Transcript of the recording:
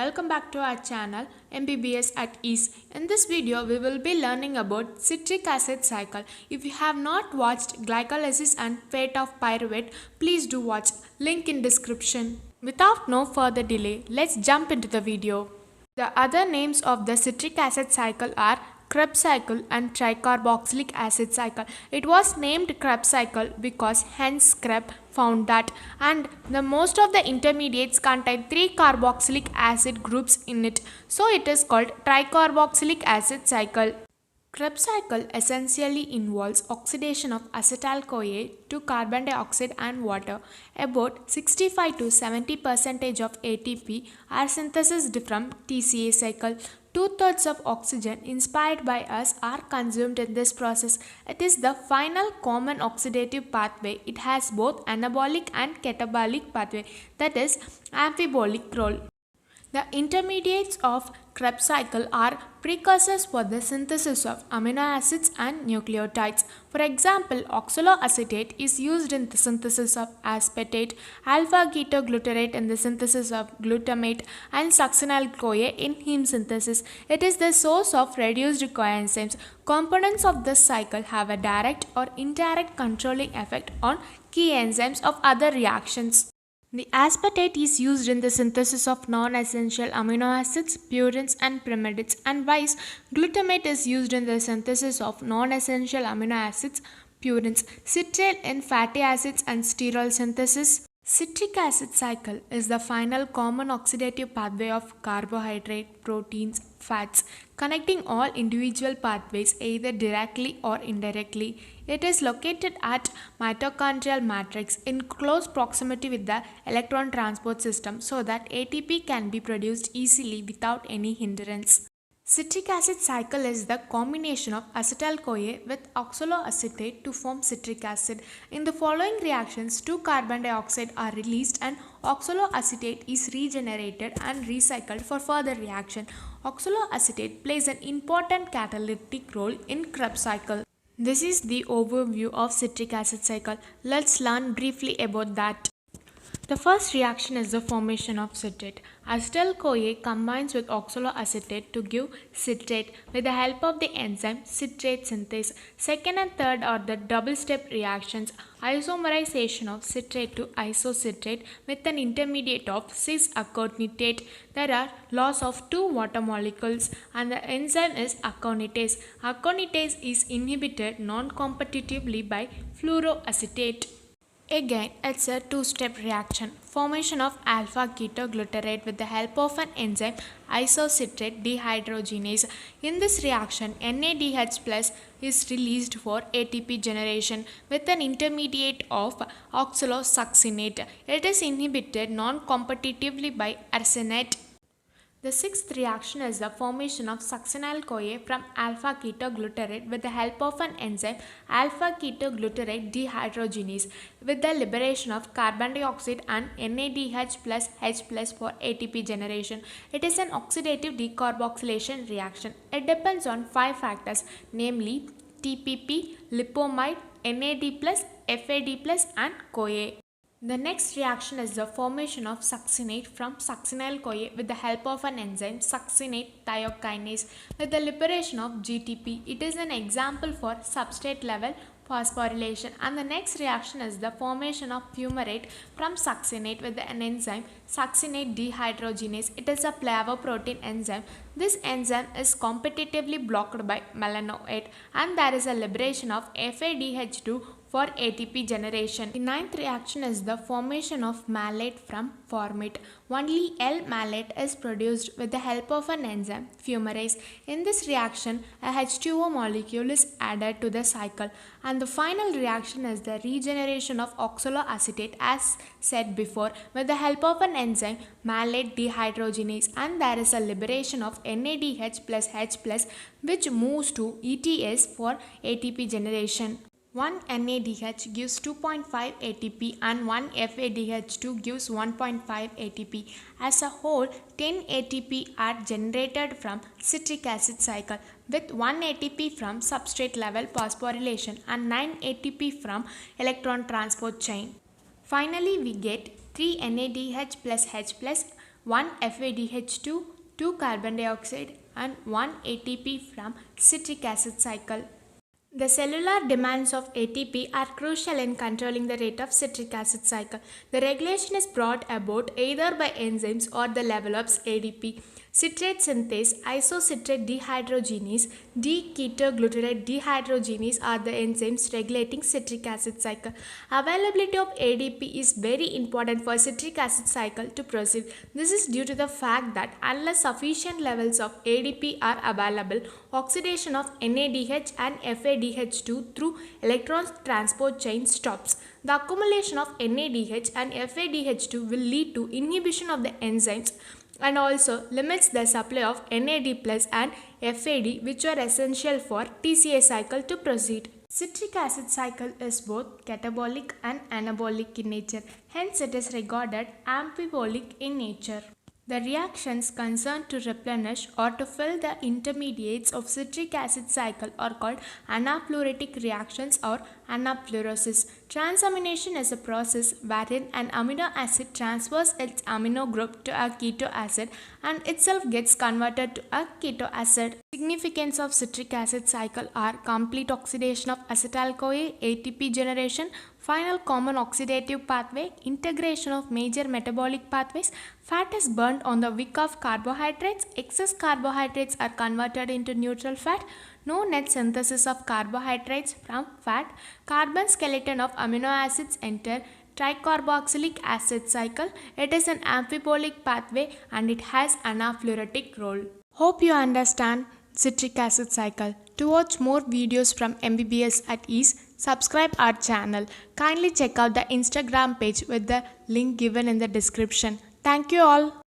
welcome back to our channel MBBS at Ease. In this video we will be learning about citric acid cycle. If you have not watched glycolysis and fate of pyruvate, please do watch, link in description. Without no further delay, let's jump into the video. The other names of the citric acid cycle are Krebs cycle and tricarboxylic acid cycle. It was named Krebs cycle because Hans Krebs found that, and the most of the intermediates contain 3 carboxylic acid groups in it, so it is called tricarboxylic acid cycle. Krebs cycle essentially involves oxidation of acetyl-CoA to carbon dioxide and water. About 65 to 70% of ATP are synthesized from TCA cycle. Two-thirds of oxygen inspired by us are consumed in this process. It is the final common oxidative pathway. It has both anabolic and catabolic pathway, that is amphibolic role. The intermediates of Krebs cycle are precursors for the synthesis of amino acids and nucleotides. For example, oxaloacetate is used in the synthesis of aspartate, alpha-ketoglutarate in the synthesis of glutamate, and succinyl-CoA in heme synthesis. It is the source of reduced coenzymes. Components of this cycle have a direct or indirect controlling effect on key enzymes of other reactions. The aspartate is used in the synthesis of non-essential amino acids, purines and primitides, and vice glutamate is used in the synthesis of non-essential amino acids, purines, citrate in fatty acids and sterol synthesis. Citric acid cycle is the final common oxidative pathway of carbohydrate, proteins, fats, connecting all individual pathways either directly or indirectly. It is located at mitochondrial matrix in close proximity with the electron transport system so that ATP can be produced easily without any hindrance. Citric acid cycle is the combination of acetyl-CoA with oxaloacetate to form citric acid. In the following reactions, 2 carbon dioxide are released and oxaloacetate is regenerated and recycled for further reaction. Oxaloacetate plays an important catalytic role in Krebs cycle. This is the overview of citric acid cycle. Let's learn briefly about that. The first reaction is the formation of citrate. Acetyl-CoA combines with oxaloacetate to give citrate with the help of the enzyme citrate synthase. Second and third are the double-step reactions, isomerization of citrate to isocitrate with an intermediate of cis-aconitate. There are loss of 2 water molecules and the enzyme is aconitase. Aconitase is inhibited non-competitively by fluoroacetate. Again, it's a two-step reaction. Formation of alpha-ketoglutarate with the help of an enzyme isocitrate dehydrogenase. In this reaction, NADH plus is released for ATP generation with an intermediate of oxalosuccinate. It is inhibited non-competitively by arsenate. The sixth reaction is the formation of succinyl-CoA from alpha-ketoglutarate with the help of an enzyme alpha-ketoglutarate dehydrogenase with the liberation of carbon dioxide and NADH plus H plus for ATP generation. It is an oxidative decarboxylation reaction. It depends on 5 factors, namely TPP, lipomide, NAD plus, FAD plus and CoA. The next reaction is the formation of succinate from succinyl-CoA with the help of an enzyme succinate thiokinase with the liberation of GTP. It is an example for substrate level phosphorylation. And the next reaction is the formation of fumarate from succinate with an enzyme succinate dehydrogenase. It is a flavoprotein enzyme. This enzyme is competitively blocked by malanoate and there is a liberation of FADH2 for ATP generation. The ninth reaction is the formation of malate from formate. Only L-malate is produced with the help of an enzyme fumarase. In this reaction, a H2O molecule is added to the cycle. And the final reaction is the regeneration of oxaloacetate as said before with the help of an enzyme malate dehydrogenase, and there is a liberation of NADH plus H plus which moves to ETS for ATP generation. 1 NADH gives 2.5 ATP and 1 FADH2 gives 1.5 ATP. As a whole, 10 ATP are generated from citric acid cycle with 1 ATP from substrate level phosphorylation and 9 ATP from electron transport chain. Finally, we get 3 NADH plus H plus 1 FADH2, 2 carbon dioxide and 1 ATP from citric acid cycle. The cellular demands of ATP are crucial in controlling the rate of citric acid cycle. The regulation is brought about either by enzymes or the level of ADP. Citrate synthase, isocitrate dehydrogenase, D-ketoglutarate dehydrogenase are the enzymes regulating citric acid cycle. Availability of ADP is very important for citric acid cycle to proceed. This is due to the fact that unless sufficient levels of ADP are available, oxidation of NADH and FADH2 through electron transport chain stops. The accumulation of NADH and FADH2 will lead to inhibition of the enzymes and also limits the supply of NAD plus and FAD, which are essential for TCA cycle to proceed. Citric acid cycle is both catabolic and anabolic in nature, hence it is regarded amphibolic in nature. The reactions concerned to replenish or to fill the intermediates of citric acid cycle are called anapleuritic reactions or anapleuroses. Transamination is a process wherein an amino acid transfers its amino group to a keto acid and itself gets converted to a keto acid. Significance of citric acid cycle are complete oxidation of acetyl-CoA, ATP generation, final common oxidative pathway, integration of major metabolic pathways, fat is burnt on the wick of carbohydrates, excess carbohydrates are converted into neutral fat, no net synthesis of carbohydrates from fat, carbon skeleton of amino acids enter tricarboxylic acid cycle. It is an amphibolic pathway and it has anapleuritic role. Hope you understand citric acid cycle. To watch more videos from MBBS at Ease, subscribe our channel. Kindly check out the Instagram page with the link given in the description. Thank you all.